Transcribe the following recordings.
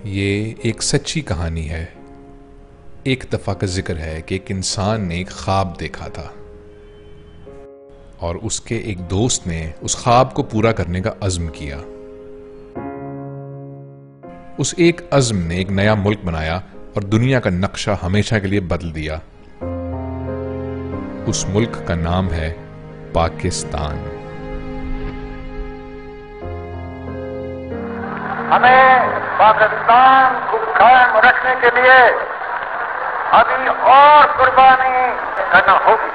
یہ ایک سچی کہانی ہے۔ ایک دفعہ کا ذکر ہے کہ ایک انسان نے ایک خواب دیکھا تھا اور اس کے ایک دوست نے اس خواب کو پورا کرنے کا عزم کیا۔ اس ایک عزم نے ایک نیا ملک بنایا اور دنیا کا نقشہ ہمیشہ کے لیے بدل دیا۔ اس ملک کا نام ہے پاکستان۔ ہمیں پاکستان کو قائم رکھنے کے لیے ابھی اور قربانی کرنا ہوگی۔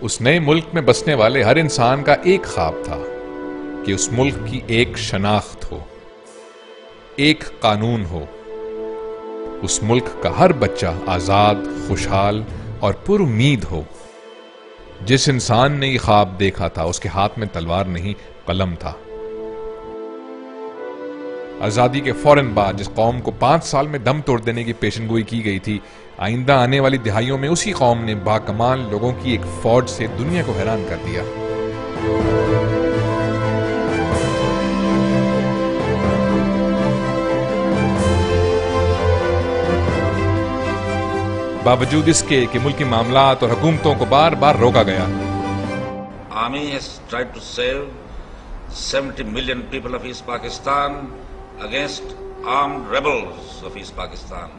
اس نئے ملک میں بسنے والے ہر انسان کا ایک خواب تھا کہ اس ملک کی ایک شناخت ہو، ایک قانون ہو، اس ملک کا ہر بچہ آزاد، خوشحال اور پر امید ہو۔ جس انسان نے یہ خواب دیکھا تھا اس کے ہاتھ میں تلوار نہیں، قلم تھا۔ آزادی کے فوراً بعد جس قوم کو 5 سال میں دم توڑ دینے کی پیشن گوئی کی گئی تھی، آئندہ آنے والی دہائیوں میں اسی قوم نے باکمال لوگوں کی ایک فوج سے دنیا کو حیران کر دیا۔ باوجود اس کے کہ ملکی معاملات اور حکومتوں کو بار بار روکا گیا۔ Army has tried to save 70 million people of East Pakistan against armed rebels of East Pakistan.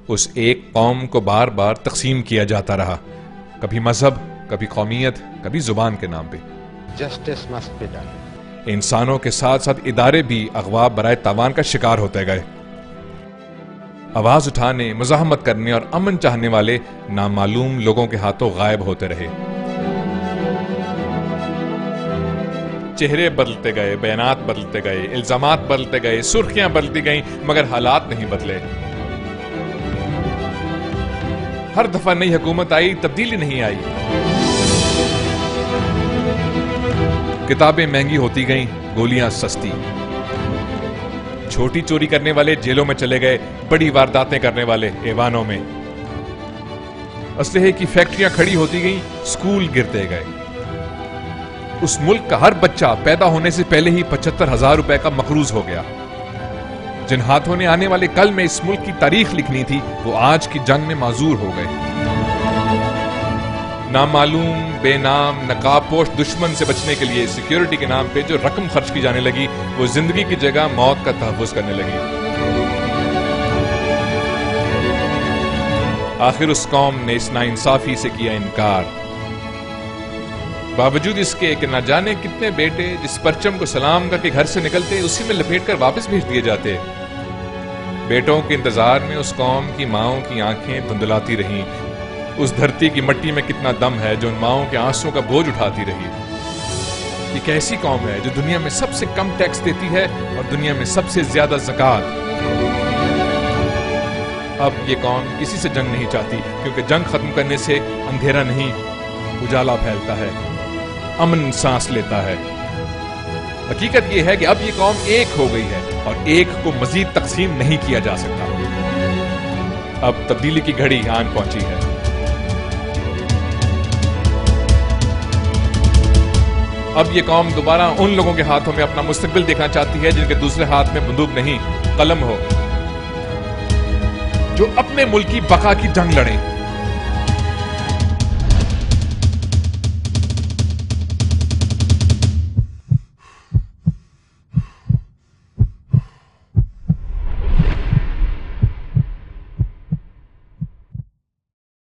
اس ایک قوم کو بار بار تقسیم کیا جاتا رہا، کبھی مذہب، کبھی قومیت، کبھی زبان کے نام پہ۔ Justice must be done. انسانوں کے ساتھ ساتھ ادارے بھی اغوا برائے تاوان کا شکار ہوتے گئے۔ آواز اٹھانے، مزاحمت کرنے اور امن چاہنے والے نامعلوم لوگوں کے ہاتھوں غائب ہوتے رہے۔ چہرے بدلتے گئے، بیانات بدلتے گئے، الزامات بدلتے گئے، سرخیاں بدلتی گئیں، مگر حالات نہیں بدلے۔ ہر دفعہ نئی حکومت آئی، تبدیلی نہیں آئی۔ کتابیں مہنگی ہوتی گئیں، گولیاں سستی۔ چھوٹی چوری کرنے والے جیلوں میں چلے گئے، بڑی وارداتیں کرنے والے ایوانوں میں۔ اسلحے کی فیکٹریاں کھڑی ہوتی گئیں، سکول گرتے گئے۔ اس ملک کا ہر بچہ پیدا ہونے سے پہلے ہی 75,000 روپے کا مقروض ہو گیا۔ جن ہاتھوں نے آنے والے کل میں اس ملک کی تاریخ لکھنی تھی، وہ آج کی جنگ میں معذور ہو گئے۔ نامعلوم، بے نام، نقاب پوش دشمن سے بچنے کے لیے سیکیورٹی کے نام پہ جو رقم خرچ کی جانے لگی، وہ زندگی کی جگہ موت کا تحفظ کرنے لگی۔ آخر اس قوم نے اس ناانصافی سے کیا انکار۔ باوجود اس کے کہ نہ جانے کتنے بیٹے جس پرچم کو سلام کر کے گھر سے نکلتے اسی میں لپیٹ کر واپس بھیج دیے جاتے۔ بیٹوں کے انتظار میں اس قوم کی ماؤں کی آنکھیں دھندلاتی رہیں۔ اس دھرتی کی مٹی میں کتنا دم ہے جو ان ماؤں کے آنسوں کا بوجھ اٹھاتی رہی۔ ایک ایسی قوم ہے جو دنیا میں سب سے کم ٹیکس دیتی ہے اور دنیا میں سب سے زیادہ زکوٰۃ۔ اب یہ قوم کسی سے جنگ نہیں چاہتی، کیونکہ جنگ ختم کرنے سے اندھیرا نہیں، اجالا پھیلتا ہے، امن سانس لیتا ہے۔ حقیقت یہ ہے کہ اب یہ قوم ایک ہو گئی ہے اور ایک کو مزید تقسیم نہیں کیا جا سکتا۔ اب تبدیلی کی گھڑی آن پہنچی ہے۔ اب یہ قوم دوبارہ ان لوگوں کے ہاتھوں میں اپنا مستقبل دیکھنا چاہتی ہے جن کے دوسرے ہاتھ میں بندوق نہیں، قلم ہو، جو اپنے ملک کی بقا کی جنگ لڑیں۔